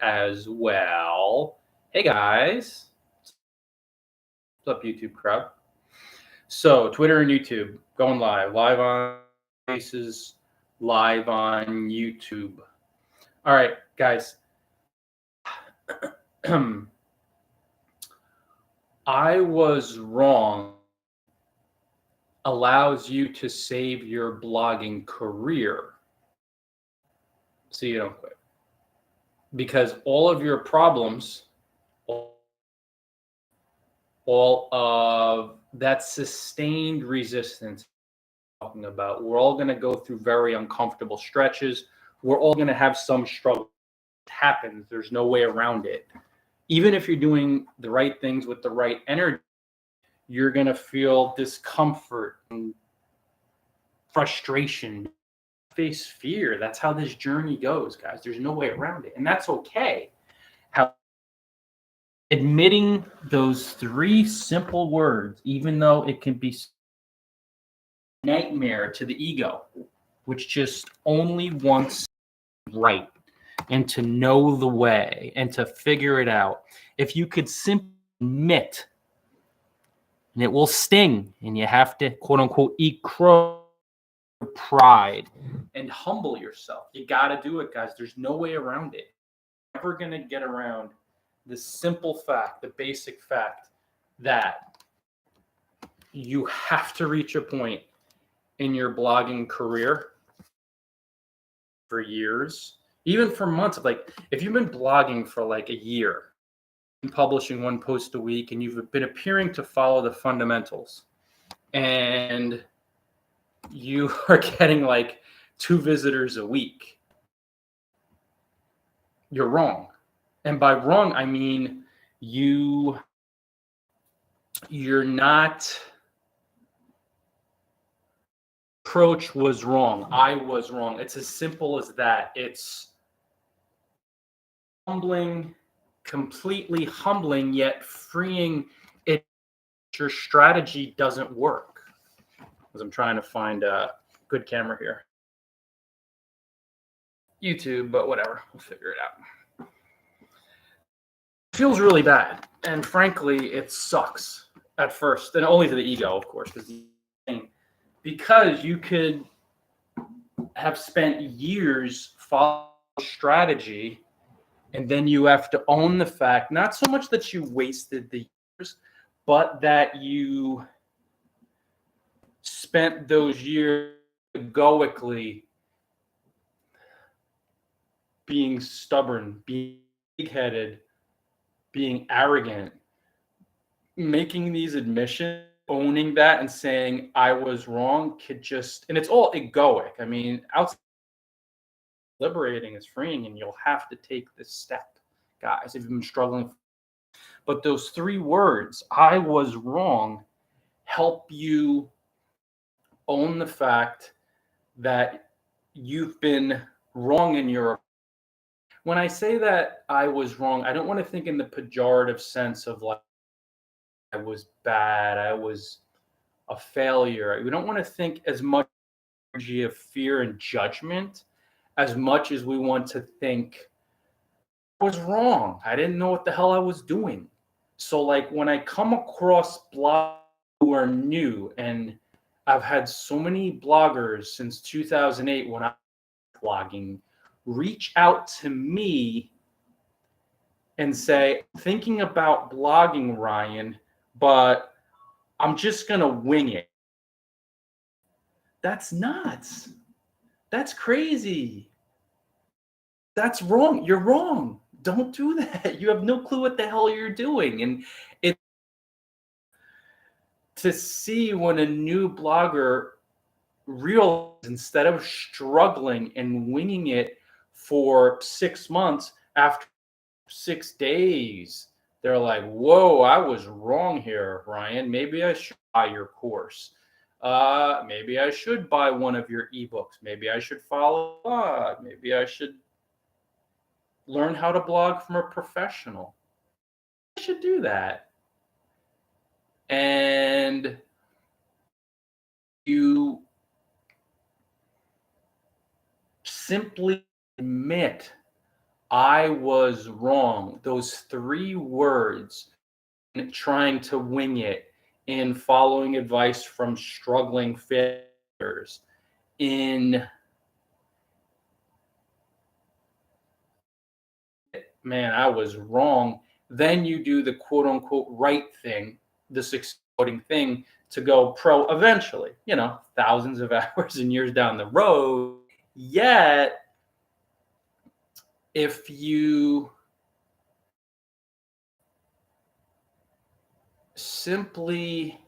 as well. Hey guys, what's up, YouTube crowd? So, Twitter and YouTube going live on Faces, live on YouTube. All right, guys. I was wrong allows you to save your blogging career so you don't quit. Because all of your problems, all of that sustained resistance talking about, we're all going to go through very uncomfortable stretches. We're all going to have some struggle. It happens. There's no way around it. Even if you're doing the right things with the right energy, you're going to feel discomfort and frustration, face fear. That's how this journey goes, guys. There's no way around it. And that's okay. How admitting those three simple words, even though it can be nightmare to the ego, which just only wants right and to know the way and to figure it out. If you could simply admit, and it will sting, and you have to quote unquote eat crow pride and humble yourself. You got to do it, guys. There's no way around it. You're never going to get around the simple fact, the basic fact that you have to reach a point in your blogging career for years, even for months. Like if you've been blogging for like a year, publishing one post a week, and you've been appearing to follow the fundamentals, and you are getting like 2 visitors a week, you're wrong. And by wrong, I mean you're not. Approach was wrong. I was wrong. It's as simple as that. It's humbling, completely humbling, yet freeing. It your strategy doesn't work. Because I'm trying to find a good camera here. YouTube, but whatever. We'll figure it out. It feels really bad. And frankly, it sucks at first. And only to the ego, of course, because you could have spent years following strategy, and then you have to own the fact, not so much that you wasted the years, but that you spent those years egoically being stubborn, being big-headed, being arrogant, making these admissions, owning that and saying I was wrong could just, and it's all egoic. I mean, outside liberating is freeing, and you'll have to take this step, guys, if you've been struggling. But those 3 words, I was wrong, help you own the fact that you've been wrong in your. When I say that I was wrong, I don't want to think in the pejorative sense of like I was bad, I was a failure. We don't want to think as much energy of fear and judgment as much as we want to think I was wrong. I didn't know what the hell I was doing. So like when I come across bloggers who are new, and I've had so many bloggers since 2008 when I was blogging reach out to me and say, thinking about blogging, Ryan, but I'm just going to wing it. That's nuts. That's crazy. That's wrong. You're wrong. Don't do that. You have no clue what the hell you're doing. And it to see when a new blogger realizes, instead of struggling and winging it for 6 months, after 6 days, they're like, whoa, I was wrong here, Ryan. Maybe I should buy your course. Maybe I should buy one of your ebooks. Maybe I should follow a blog. Maybe I should learn how to blog from a professional. I should do that. And you simply admit I was wrong. Those 3 words, trying to wing it, in following advice from struggling failures, in man, I was wrong. Then you do the quote unquote right thing, this exploding thing to go pro eventually, thousands of hours and years down the road. Yet, if you simply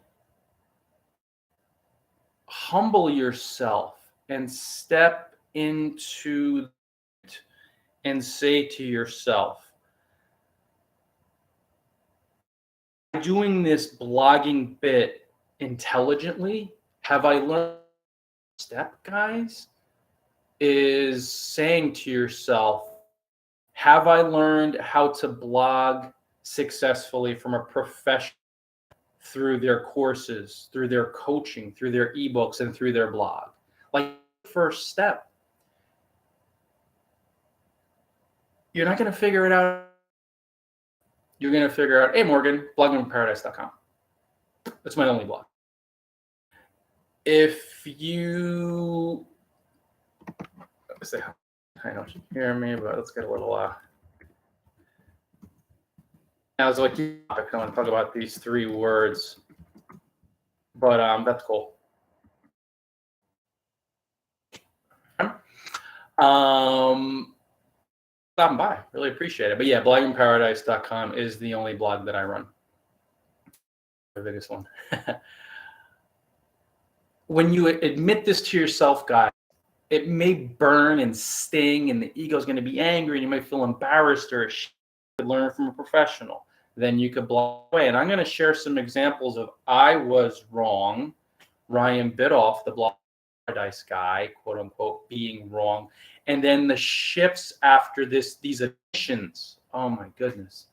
humble yourself and step into it and say to yourself, doing this blogging bit intelligently, have I learned step, guys? Is saying to yourself, have I learned how to blog successfully from a professional through their courses, through their coaching, through their ebooks, and through their blog? Like, first step. You're not going to figure it out. You're going to figure out, hey, Morgan, bloggingparadise.com. That's my only blog. If you, let's say, I don't you hear me, but let's get a little, I was like, I want to talk about these 3 words, but that's cool. Stopping by, really appreciate it. But yeah, bloggingparadise.com is the only blog that I run. The biggest one. When you admit this to yourself, guys, it may burn and sting, and the ego is going to be angry, and you might feel embarrassed or learn from a professional. Then you could blog away. And I'm going to share some examples of I was wrong. Ryan Bidoff, the blog paradise guy, quote unquote, being wrong. And then the shifts after these admissions. Oh my goodness.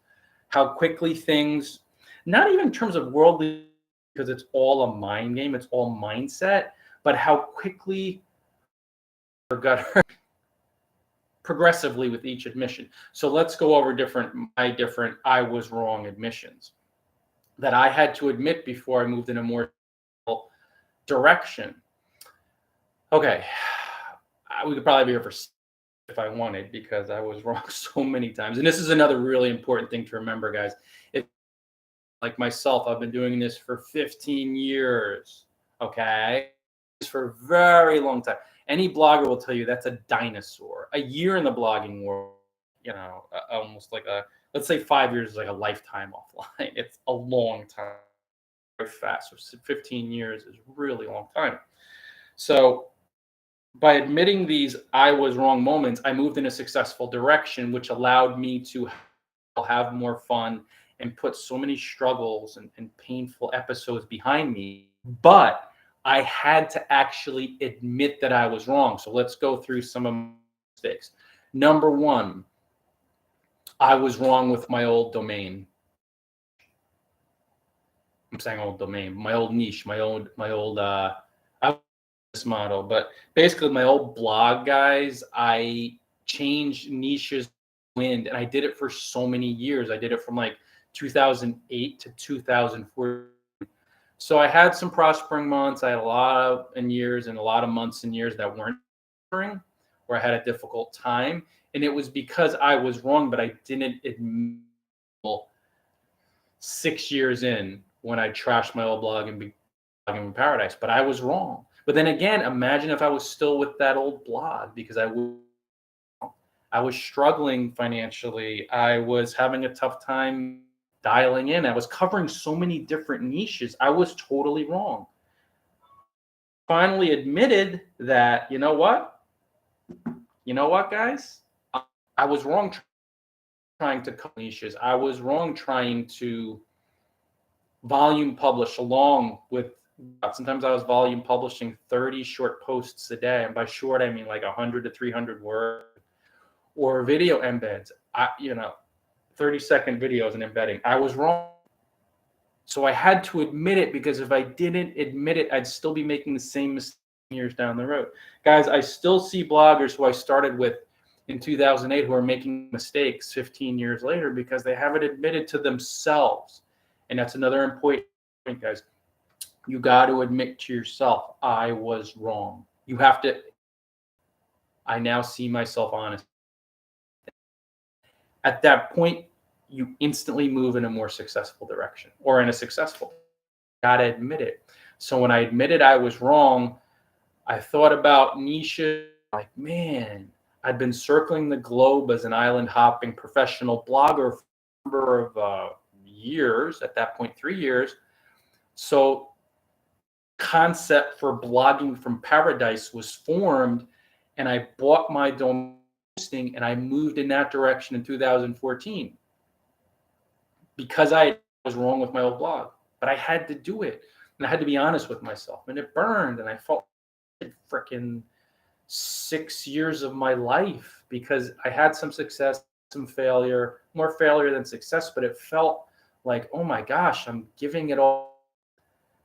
How quickly things, not even in terms of worldly, because it's all a mind game, it's all mindset, but how quickly got hurt progressively with each admission. So let's go over my different I was wrong admissions that I had to admit before I moved in a more direction. Okay, we could probably be here for if I wanted, because I was wrong so many times. And this is another really important thing to remember, guys. Like myself, I've been doing this for 15 years, okay? For a very long time. Any blogger will tell you that's a dinosaur. A year in the blogging world, almost like let's say 5 years is like a lifetime offline. It's a long time, very fast. So 15 years is really a long time. So by admitting these I was wrong moments, I moved in a successful direction, which allowed me to have more fun and put so many struggles and painful episodes behind me. But I had to actually admit that I was wrong. So let's go through some of my mistakes. Number 1, I was wrong with my old domain. I'm saying old domain, my old niche, my old model. But basically my old blog, guys, I changed niches, and I did it for so many years. I did it from like 2008 to 2004. So I had some prospering months. I had a lot of years and a lot of months and years that weren't prospering, where I had a difficult time. And it was because I was wrong, but I didn't admit 6 years in when I trashed my old blog and blogging in paradise. But I was wrong. But then again, imagine if I was still with that old blog, because I was struggling financially. I was having a tough time dialing in. I was covering so many different niches. I was totally wrong. Finally admitted that, you know what, guys? I was wrong trying to cover niches. I was wrong trying to volume publish along with, sometimes I was volume publishing 30 short posts a day. And by short, I mean like 100 to 300 words, or video embeds, 30-second videos and embedding. I was wrong. So I had to admit it, because if I didn't admit it, I'd still be making the same mistakes years down the road. Guys, I still see bloggers who I started with in 2008 who are making mistakes 15 years later because they haven't admitted to themselves. And that's another important point, guys. You got to admit to yourself, I was wrong. You have to. I now see myself honest. At that point, you instantly move in a more successful direction or in a successful. Got to admit it. So when I admitted I was wrong, I thought about niches. Like, man, I'd been circling the globe as an island hopping professional blogger for a number of years. At that point, 3 years. So concept for blogging from paradise was formed, and I bought my domain hosting and I moved in that direction in 2014 because I was wrong with my old blog. But I had to do it, and I had to be honest with myself, and it burned, and I felt freaking 6 years of my life because I had some success, some failure, more failure than success, but it felt like, oh my gosh, I'm giving it all.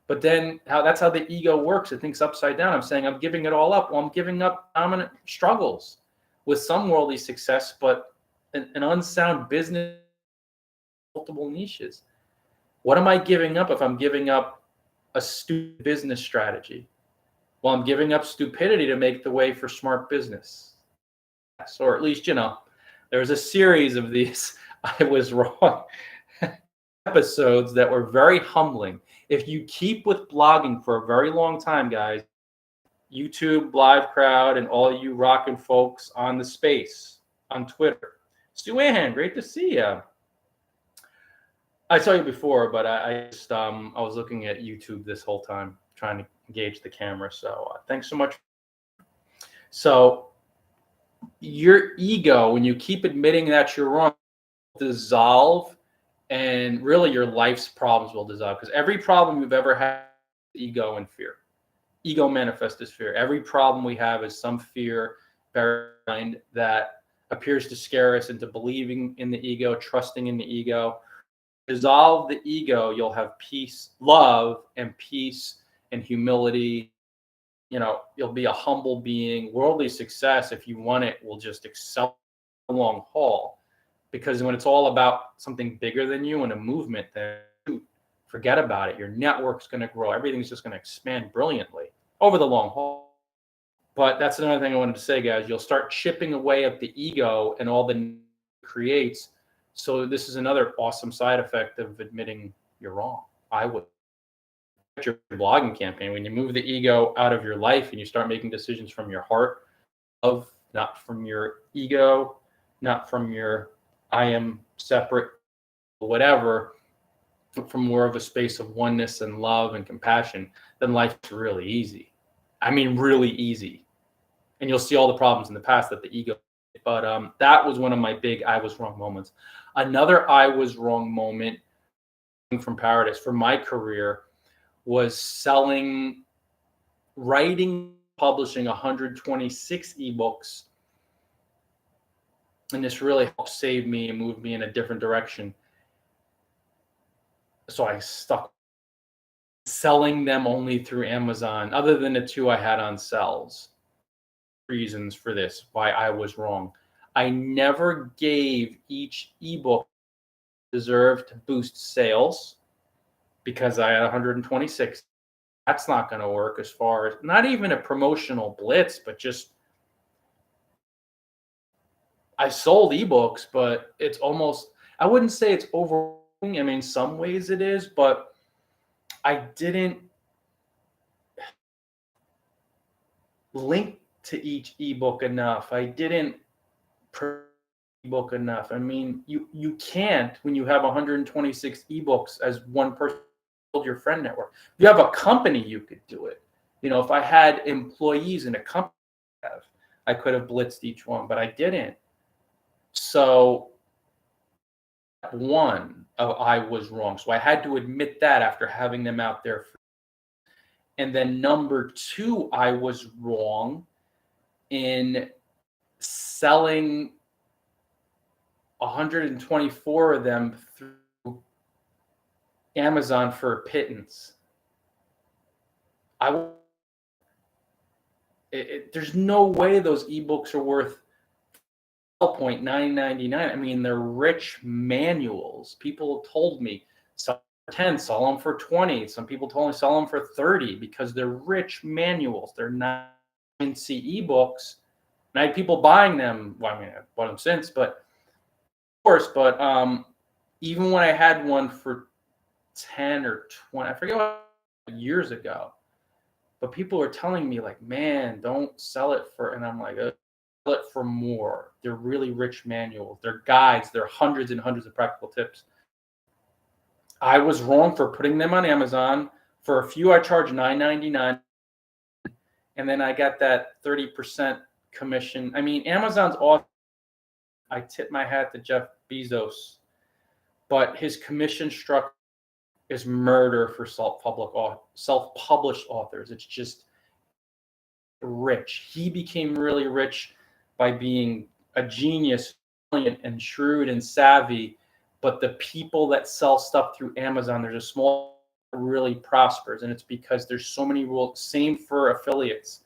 But then that's how the ego works. It thinks upside down. I'm saying I'm giving it all up. Well, I'm giving up dominant struggles with some worldly success, but an unsound business, multiple niches. What am I giving up if I'm giving up a stupid business strategy? Well, I'm giving up stupidity to make the way for smart business. Or at least, there's a series of these I was wrong episodes that were very humbling. If you keep with blogging for a very long time, guys, YouTube, Live Crowd, and all you rockin' folks on the space, on Twitter. Stu Ahan, great to see you. I saw you before, but I was looking at YouTube this whole time, trying to engage the camera. So thanks so much. So your ego, when you keep admitting that you're wrong, dissolve, and really your life's problems will dissolve, because every problem you've ever had, ego and fear. Ego manifests as fear. Every problem we have is some fear behind that appears to scare us into believing in the ego, trusting in the ego. Dissolve the ego, you'll have peace, love, and peace and humility. You'll be a humble being. Worldly success, if you want it, will just excel a long haul. Because when it's all about something bigger than you and a movement, then forget about it. Your network's going to grow. Everything's just going to expand brilliantly over the long haul. But that's another thing I wanted to say, guys. You'll start chipping away at the ego and all the it creates. So this is another awesome side effect of admitting you're wrong. I would. Your blogging campaign, when you move the ego out of your life and you start making decisions from your heart, not from your ego, not from your I am separate, whatever, from more of a space of oneness and love and compassion, then life's really easy. I mean, really easy. And you'll see all the problems in the past that the ego. But that was one of my big I was wrong moments. Another I was wrong moment from paradise for my career was writing, publishing 126 ebooks. And this really helped save me and move me in a different direction. So I stuck selling them only through Amazon, other than the 2 I had on sells. Reasons for this, why I was wrong. I never gave each ebook deserved to boost sales because I had 126. That's not going to work as far as not even a promotional blitz, but just I sold ebooks, but it's almost, I wouldn't say it's overwhelming. I mean, some ways it is, but I didn't link to each ebook enough. I didn't ebook enough. I mean, you can't when you have 126 ebooks as one person build your friend network. If you have a company, you could do it. If I had employees in a company, I could have blitzed each one, but I didn't. So one of I was wrong. So I had to admit that after having them out there. And then number 2, I was wrong in selling 124 of them through Amazon for a pittance. There's no way those ebooks are worth point $9.99. I mean, they're rich manuals. People told me sell for 10, sell them for 20. Some people told me sell them for 30 because they're rich manuals. They're not fancy ebooks. And I had people buying them. Well, I mean, I've bought them since, but of course, but even when I had one for 10 or 20, I forget what, years ago, but people were telling me like, man, don't sell it for, and I'm like, sell it for more. They're really rich manuals. They're guides. They're hundreds and hundreds of practical tips. I was wrong for putting them on Amazon. For a few, I charged $9.99, and then I got that 30% commission. I mean, Amazon's awesome. I tip my hat to Jeff Bezos, but his commission structure is murder for self-published authors. It's just rich. He became really rich by being a genius, brilliant and shrewd and savvy. But the people that sell stuff through Amazon, there's a small really prospers, and it's because there's so many rules. Same for affiliates,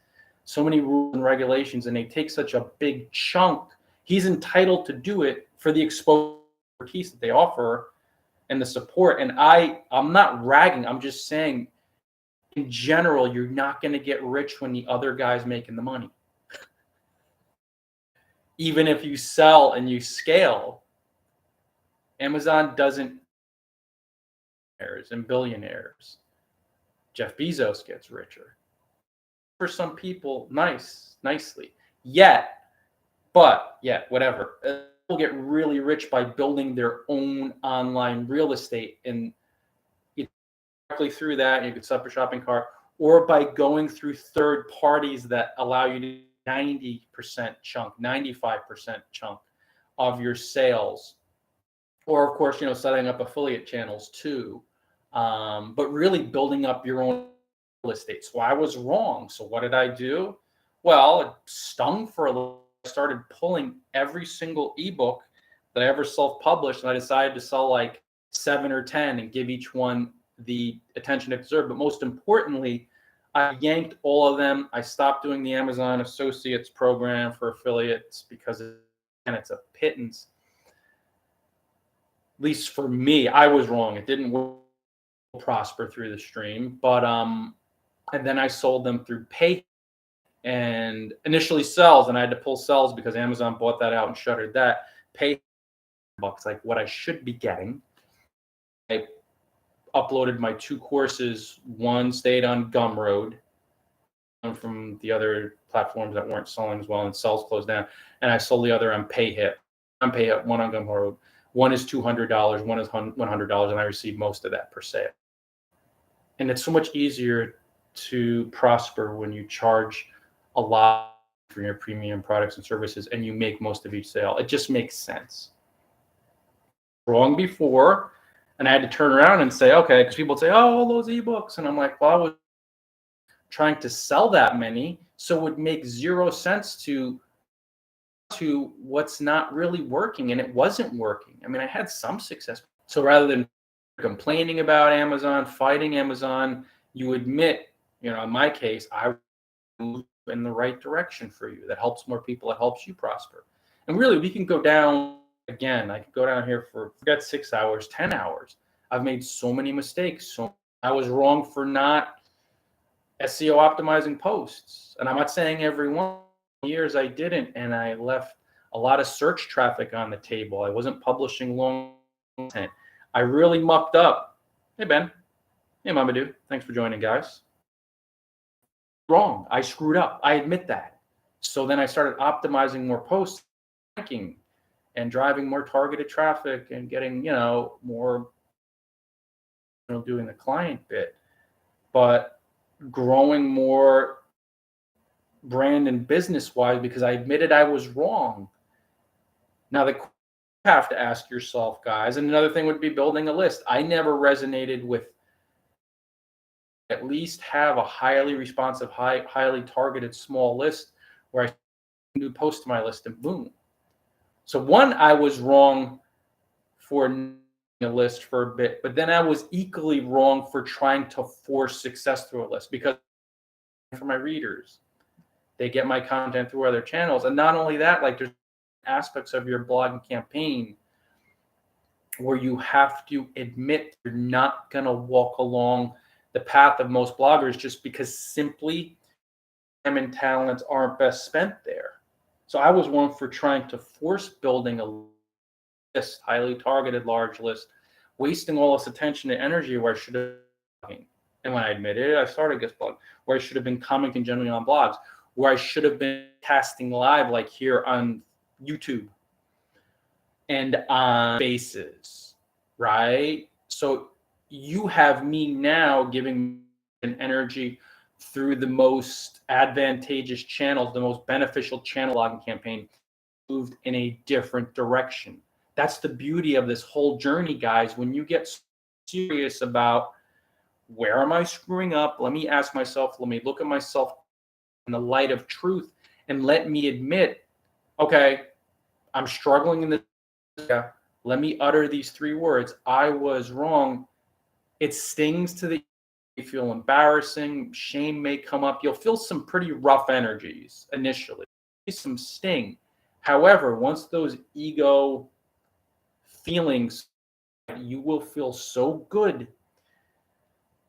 so many rules and regulations, and they take such a big chunk. He's entitled to do it for the expertise that they offer and the support. And I'm not ragging. I'm just saying, in general, you're not going to get rich when the other guy's making the money. Even if you sell and you scale, Amazon doesn't. And billionaires. Jeff Bezos gets richer. For some people, nicely. Whatever. People get really rich by building their own online real estate, and directly through that, you could set up a shopping cart, or by going through third parties that allow you to 90% chunk, 95% chunk of your sales. Or of course, setting up affiliate channels too. But really building up your own real estate. So I was wrong. So what did I do? Well, it stung for a little. I started pulling every single ebook that I ever self-published, and I decided to sell like 7 or 10 and give each one the attention it deserved. But most importantly, I yanked all of them. I stopped doing the Amazon Associates program for affiliates because it's a pittance. At least for me, I was wrong. It didn't prosper through the stream, but and then I sold them through Pay, and initially sells, and I had to pull sells because Amazon bought that out and shuttered that. Pay bucks, like what I should be getting. I uploaded my 2 courses. One stayed on Gumroad, one from the other platforms that weren't selling as well, and sells closed down. And I sold the other on PayHip. On PayHip, one on Gumroad. One is $200, one is $100, and I received most of that per sale. And it's so much easier to prosper when you charge a lot for your premium products and services, and you make most of each sale. It just makes sense. Wrong before, and I had to turn around and say, okay, because people would say, oh, all those ebooks, and I'm like, well, I was trying to sell that many, so it would make 0 sense to what's not really working, and it wasn't working. I mean, I had some success. So rather than complaining about Amazon, fighting Amazon, you admit, in my case, I moved in the right direction for you. That helps more people. It helps you prosper. And really, we can go down again. I could go down here for, forget 6 hours, 10 hours. I've made so many mistakes. So I was wrong for not SEO optimizing posts. And I'm not saying every one. Years I didn't, and I left a lot of search traffic on the table. I wasn't publishing long content. I really mucked up. Hey, Ben. Hey, Mamadou. Thanks for joining, guys. Wrong. I screwed up. I admit that. So then I started optimizing more posts, ranking, and driving more targeted traffic and getting, more, doing the client bit, but growing more brand and business wise because I admitted I was wrong. Now you have to ask yourself, guys, and another thing would be building a list. I never resonated with at least have a highly responsive, highly targeted small list where I do post to my list and boom. So one, I was wrong for a list for a bit, but then I was equally wrong for trying to force success through a list because for my readers, they get my content through other channels. And not only that, like there's aspects of your blogging campaign where you have to admit you're not going to walk along the path of most bloggers just because simply time and talents aren't best spent there. So I was one for trying to force building a list, highly targeted large list, wasting all this attention and energy where I should have been. And when I admitted it, I started guest blog, where I should have been commenting generally on blogs, where I should have been casting live like here on YouTube and on Spaces, right? So you have me now giving an energy through the most advantageous channels, the most beneficial channel blogging campaign, moved in a different direction. That's the beauty of this whole journey, guys. When you get serious about where am I screwing up, let me ask myself, let me look at myself in the light of truth, and let me admit, okay, I'm struggling in this area. Let me utter these 3 words. I was wrong. It stings to the, you feel embarrassing, shame may come up. You'll feel some pretty rough energies initially, some sting. However, once those ego feelings, you will feel so good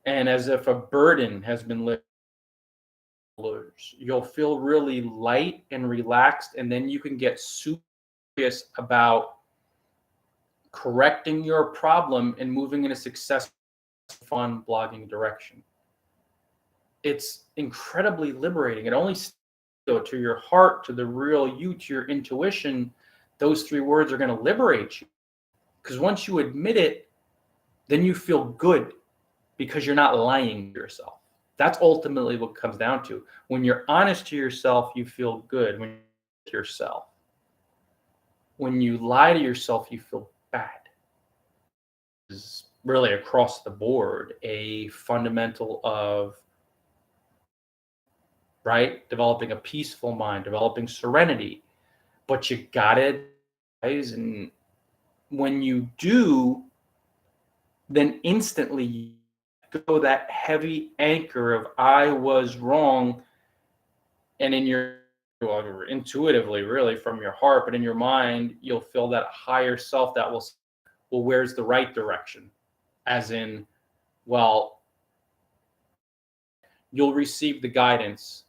and as if a burden has been lifted. You'll feel really light and relaxed, and then you can get serious about correcting your problem and moving in a successful, fun blogging direction. It's incredibly liberating. It only to your heart, to the real you, to your intuition. Those 3 words are going to liberate you, because once you admit it, then you feel good because you're not lying to yourself. That's ultimately what comes down to. When you're honest to yourself, you feel good. When you're to yourself, when you lie to yourself, you feel bad. It's really across the board a fundamental of, right, developing a peaceful mind, developing serenity. But you got it, guys, and when you do, then instantly you go that heavy anchor of I was wrong, and in your intuitively, really from your heart, but in your mind, you'll feel that higher self that will, well, where's the right direction? As in, well, you'll receive the guidance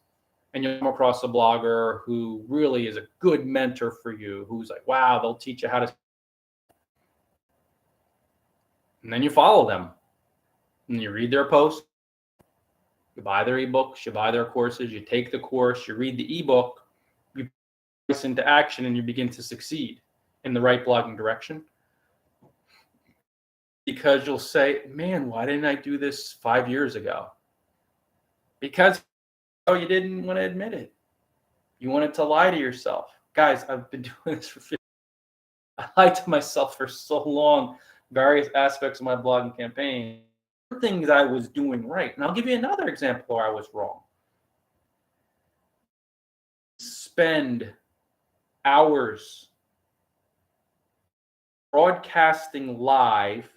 and you'll come across a blogger who really is a good mentor for you, who's like, wow, they'll teach you how to, and then you follow them and you read their posts, you buy their ebooks, you buy their courses, you take the course, you read the ebook, you put this into action, and you begin to succeed in the right blogging direction. Because you'll say, man, why didn't I do this 5 years ago? Because you didn't want to admit it. You wanted to lie to yourself. Guys, I've been doing this for 50 years. I lied to myself for so long, various aspects of my blogging campaign, things I was doing right. And I'll give you another example where I was wrong. Spend hours broadcasting live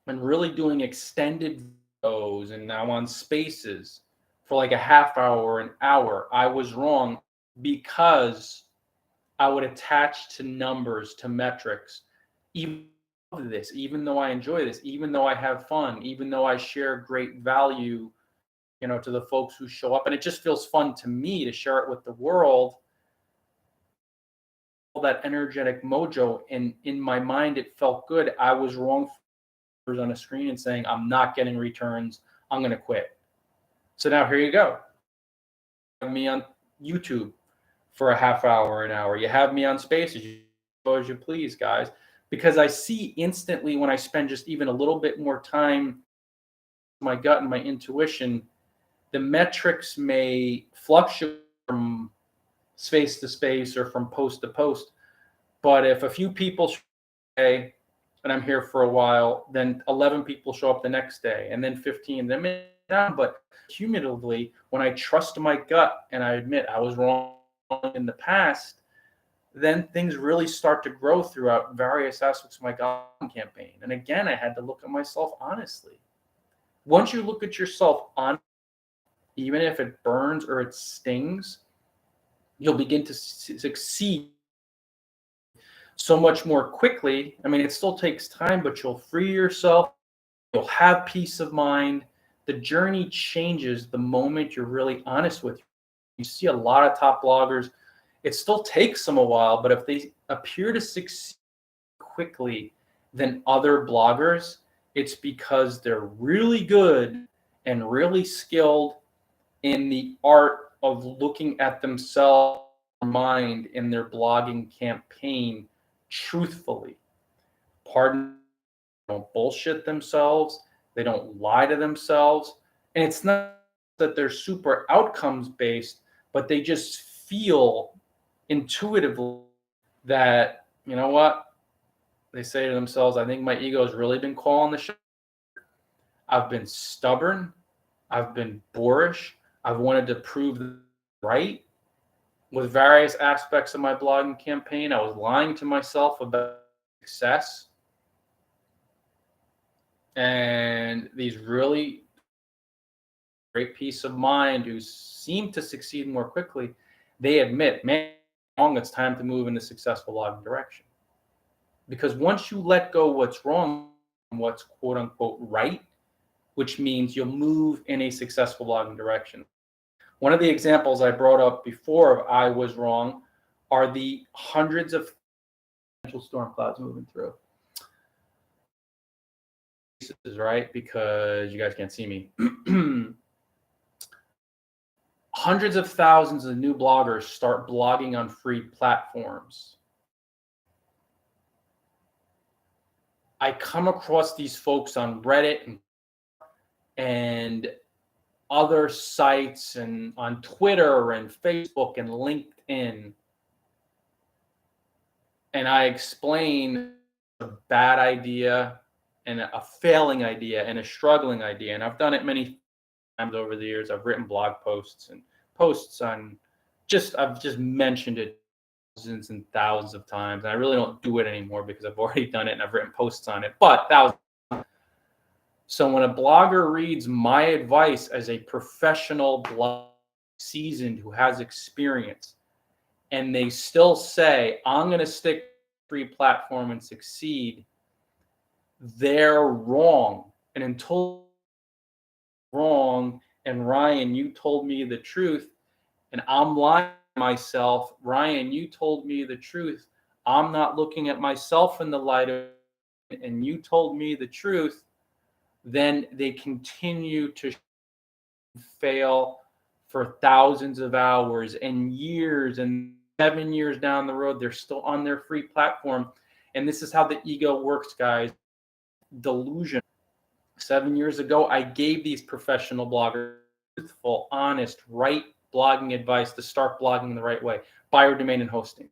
and really doing extended videos, and now on Spaces for like a half hour or an hour. I was wrong because I would attach to numbers, to metrics, even this, even though I enjoy this, even though I have fun, even though I share great value, to the folks who show up, and it just feels fun to me to share it with the world. All that energetic mojo, and in my mind, it felt good. I was wrong on a screen and saying, I'm not getting returns, I'm going to quit. So now here you go. You have me on YouTube for a half hour, an hour. You have me on Spaces. You go as you please, guys. Because I see instantly when I spend just even a little bit more time, my gut and my intuition, the metrics may fluctuate from space to space or from post to post. But if a few people say, and I'm here for a while, then 11 people show up the next day, and then 15, then down. But cumulatively, when I trust my gut and I admit I was wrong in the past, then things really start to grow throughout various aspects of my blogging campaign. And again, I had to look at myself honestly. Once you look at yourself honestly, even if it burns or it stings, you'll begin to succeed so much more quickly. I mean, it still takes time, but you'll free yourself. You'll have peace of mind. The journey changes the moment you're really honest with you. You see a lot of top bloggers. It still takes them a while, but if they appear to succeed quickly than other bloggers, it's because they're really good and really skilled in the art of looking at themselves, mind in their blogging campaign truthfully. Pardon, they don't bullshit themselves. They don't lie to themselves. And it's not that they're super outcomes based, but they just feel intuitively that, you know what? They say to themselves, I think my ego has really been calling the shot. I've been stubborn. I've been boorish. I've wanted to prove right with various aspects of my blogging campaign. I was lying to myself about success. And these really great peace of mind who seem to succeed more quickly, they admit, man, it's time to move in the successful blogging direction. Because once you let go what's wrong, what's quote unquote right, which means you'll move in a successful blogging direction. One of the examples I brought up before of I was wrong are the hundreds of potential storm clouds moving through. Right? Because you guys can't see me. Hundreds of thousands of new bloggers start blogging on free platforms. I come across these folks on Reddit and other sites and on Twitter and Facebook and LinkedIn. And I explain a bad idea and a failing idea and a struggling idea. And I've done it many times over the years. I've written blog posts and posts on I've just mentioned it thousands and thousands of times. And I really don't do it anymore because I've already done it and I've written posts on it, but thousands. So when a blogger reads my advice as a professional blog seasoned who has experience, and they still say, I'm going to stick to a free platform and succeed, they're wrong. And until wrong, and Ryan, you told me the truth, and I'm lying to myself. Ryan, you told me the truth. I'm not looking at myself in the light of it, and you told me the truth. Then they continue to fail for thousands of hours and years, and 7 years down the road, they're still on their free platform. And this is how the ego works, guys. Delusion. 7 years ago, I gave these professional bloggers truthful, honest, right blogging advice to start blogging the right way. Buy your domain and hosting.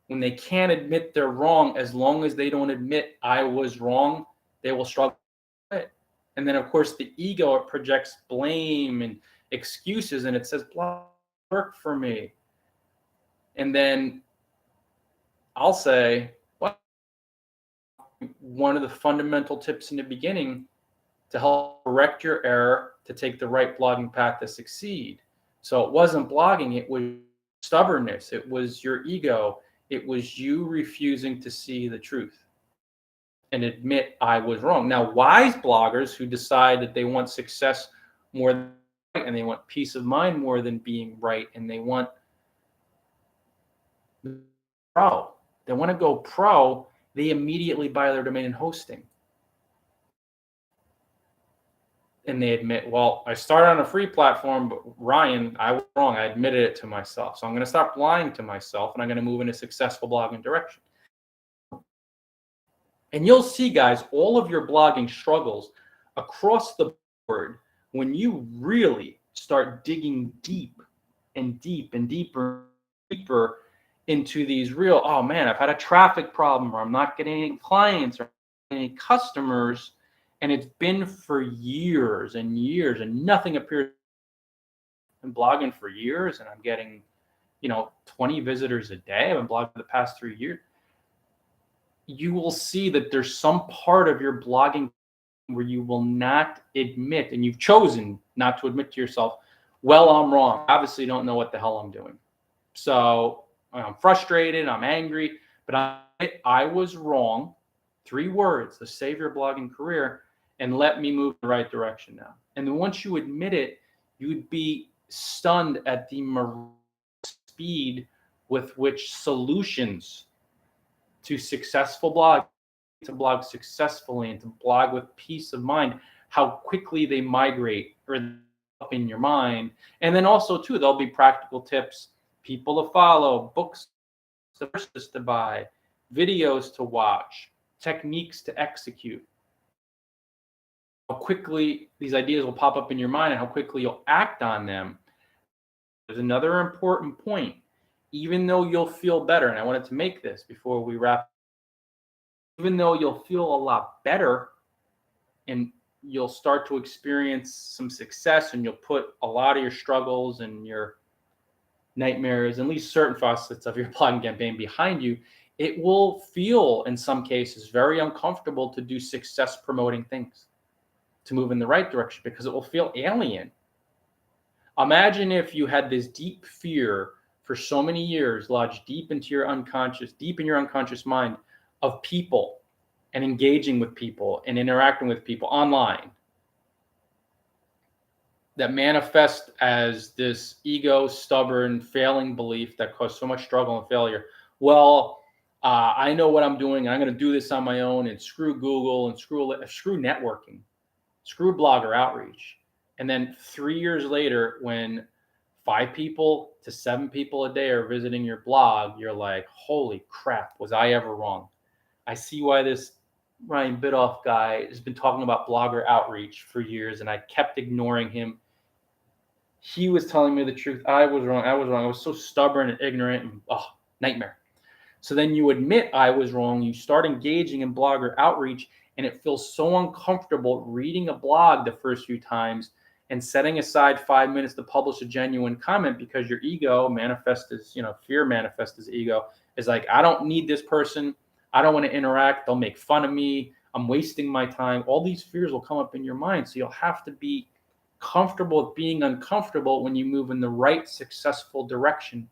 When they can't admit they're wrong, as long as they don't admit I was wrong, they will struggle. And then, of course, the ego, it projects blame and excuses, and it says, "Blog work for me." And then I'll say, well, one of the fundamental tips in the beginning to help correct your error, to take the right blogging path to succeed. So it wasn't blogging, it was stubbornness, it was your ego, it was you refusing to see the truth and admit I was wrong. Now, wise bloggers who decide that they want success more than right, and they want peace of mind more than being right, and they want pro, they want to go pro, they immediately buy their domain and hosting. And they admit, well, I started on a free platform, but Ryan, I was wrong. I admitted it to myself. So I'm going to stop lying to myself, and I'm going to move in a successful blogging direction. And you'll see, guys, all of your blogging struggles across the board, when you really start digging deep and deep and deeper into these real, oh man, I've had a traffic problem, or I'm not getting any clients or any customers, and it's been for years and years, and nothing appears. I've been blogging for years, and I'm getting, 20 visitors a day. I've been blogging for the past 3 years. You will see that there's some part of your blogging where you will not admit, and you've chosen not to admit to yourself, well, I'm wrong. Obviously, don't know what the hell I'm doing. So I'm frustrated, I'm angry, but I was wrong. 3 words to save your blogging career and let me move in the right direction now. And then once you admit it, you'd be stunned at the speed with which solutions to successful blog, to blog successfully and to blog with peace of mind, how quickly they migrate or up in your mind. And then also too, there'll be practical tips, people to follow, books to buy, videos to watch, techniques to execute. How quickly these ideas will pop up in your mind and how quickly you'll act on them. There's another important point. Even though you'll feel better, and I wanted to make this before we wrap, even though you'll feel a lot better and you'll start to experience some success and you'll put a lot of your struggles and your nightmares, at least certain facets of your blogging campaign behind you, it will feel in some cases very uncomfortable to do success promoting things, to move in the right direction, because it will feel alien. Imagine if you had this deep fear for so many years lodged deep into your unconscious, deep in your unconscious mind, of people and engaging with people and interacting with people online, that manifest as this ego, stubborn, failing belief that caused so much struggle and failure. Well, I know what I'm doing, and I'm going to do this on my own, and screw Google, and screw networking, screw blogger outreach. And then 3 years later, when 5 people to 7 people a day are visiting your blog, you're like, holy crap, was I ever wrong? I see why this Ryan Bidoff guy has been talking about blogger outreach for years, and I kept ignoring him. He was telling me the truth. I was wrong. I was so stubborn and ignorant, and nightmare. So then you admit I was wrong. You start engaging in blogger outreach, and it feels so uncomfortable reading a blog the first few times and setting aside 5 minutes to publish a genuine comment, because your ego manifests as, fear manifests as ego, is like, I don't need this person. I don't want to interact. They'll make fun of me. I'm wasting my time. All these fears will come up in your mind. So you'll have to be comfortable with being uncomfortable when you move in the right successful direction,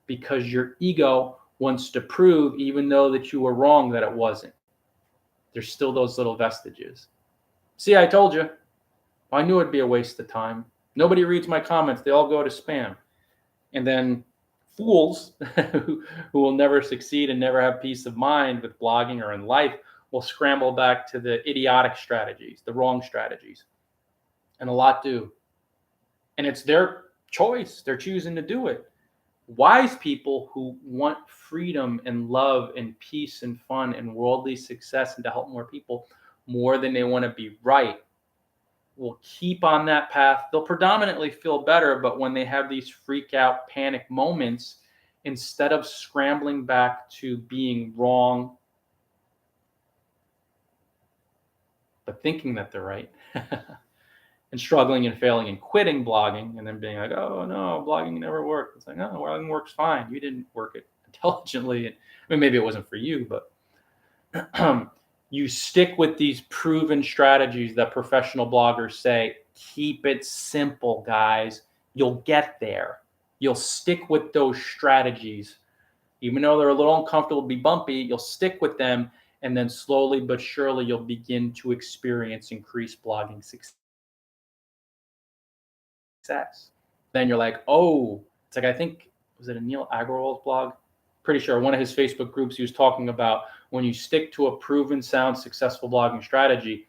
because your ego wants to prove, even though that you were wrong, that it wasn't. There's still those little vestiges. See, I told you. I knew it'd be a waste of time. Nobody reads my comments. They all go to spam. And then fools who will never succeed and never have peace of mind with blogging or in life will scramble back to the idiotic strategies, the wrong strategies. And a lot do. And it's their choice. They're choosing to do it. Wise people who want freedom and love and peace and fun and worldly success and to help more people more than they want to be right will keep on that path. They'll predominantly feel better, but when they have these freak out panic moments, instead of scrambling back to being wrong, but thinking that they're right, and struggling and failing and quitting blogging, and then being like, oh no, blogging never worked. It's like, no, blogging works fine. You didn't work it intelligently. I mean, maybe it wasn't for you, but you stick with these proven strategies that professional bloggers say. Keep it simple, guys. You'll get there. You'll stick with those strategies. Even though they're a little uncomfortable, be bumpy, you'll stick with them. And then slowly but surely, you'll begin to experience increased blogging success. Then you're like, oh, it's like, I think, was it a Neil Agarwal's blog? Pretty sure one of his Facebook groups, he was talking about when you stick to a proven, sound, successful blogging strategy,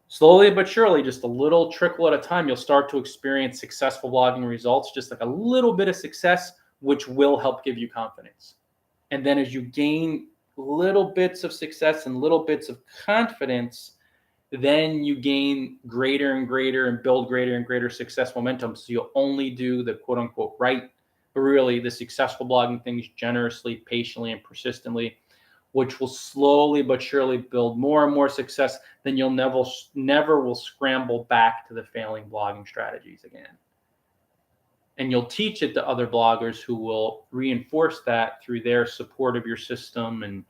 slowly but surely, just a little trickle at a time, you'll start to experience successful blogging results, just like a little bit of success, which will help give you confidence. And then as you gain little bits of success and little bits of confidence, then you gain greater and greater and build greater and greater success momentum. So you'll only do the quote unquote right, but really the successful blogging things generously, patiently, and persistently, which will slowly but surely build more and more success. Then you'll never will scramble back to the failing blogging strategies again. And you'll teach it to other bloggers who will reinforce that through their support of your system and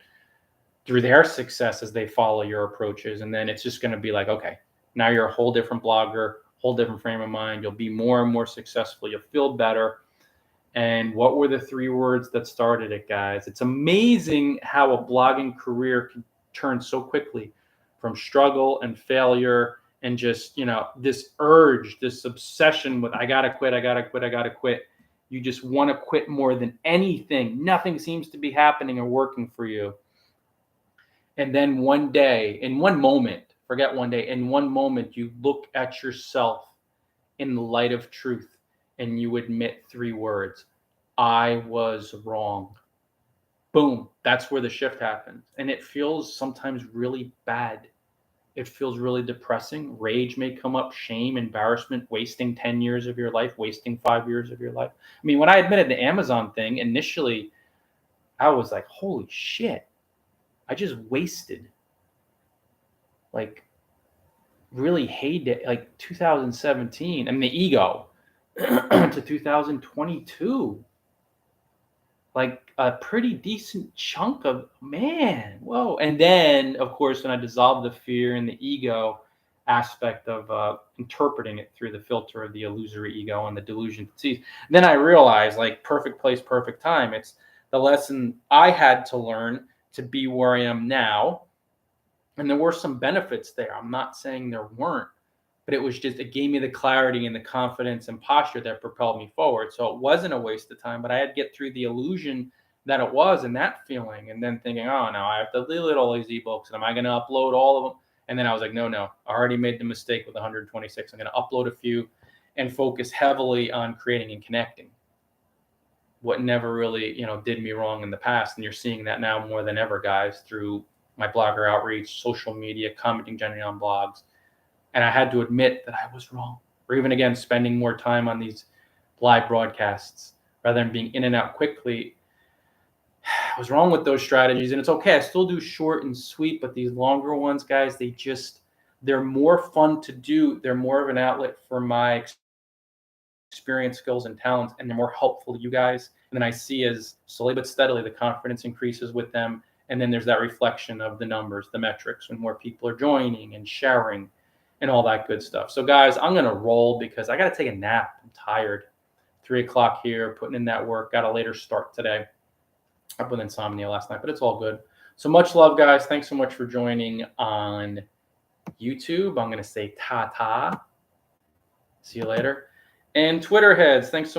through their success as they follow your approaches. And then it's just going to be like, okay, now you're a whole different blogger, whole different frame of mind. You'll be more and more successful. You'll feel better. And what were the 3 words that started it, guys? It's amazing how a blogging career can turn so quickly from struggle and failure and just, this urge, this obsession with I gotta quit, I gotta quit, I gotta quit. You just want to quit more than anything. Nothing seems to be happening or working for you. And then one day, in one moment, forget one day, in one moment, you look at yourself in the light of truth and you admit 3 words: I was wrong. Boom. That's where the shift happens. And it feels sometimes really bad. It feels really depressing. Rage may come up, shame, embarrassment, wasting 10 years of your life, wasting 5 years of your life. I mean, when I admitted the Amazon thing, initially, I was like, holy shit, I just wasted like really heyday, like 2017. I mean, the ego to 2022. Like a pretty decent chunk of, man, whoa. And then, of course, when I dissolved the fear and the ego aspect of interpreting it through the filter of the illusory ego and the delusion sees, then I realized, like, perfect place, perfect time. It's the lesson I had to learn to be where I am now. And there were some benefits there. I'm not saying there weren't, but it gave me the clarity and the confidence and posture that propelled me forward. So it wasn't a waste of time, but I had to get through the illusion that it was and that feeling, and then thinking, oh no, I have to delete all these ebooks, and am I going to upload all of them? And then I was like, no, I already made the mistake with 126. I'm going to upload a few and focus heavily on creating and connecting. What never really, did me wrong in the past, and you're seeing that now more than ever, guys, through my blogger outreach, social media, commenting generally on blogs. And I had to admit that I was wrong. Or even, again, spending more time on these live broadcasts rather than being in and out quickly. I was wrong with those strategies. And it's okay. I still do short and sweet, but these longer ones, guys, they're more fun to do. They're more of an outlet for my experience, skills, and talents, and they're more helpful to you guys. And then I see, as slowly but steadily the confidence increases with them. And then there's that reflection of the numbers, the metrics, when more people are joining and sharing and all that good stuff. So, guys, I'm going to roll because I got to take a nap. I'm tired. 3 o'clock here, putting in that work. Got a later start today. Up with insomnia last night, but it's all good. So much love, guys. Thanks so much for joining on YouTube. I'm going to say ta-ta. See you later. And Twitter heads, thanks so much.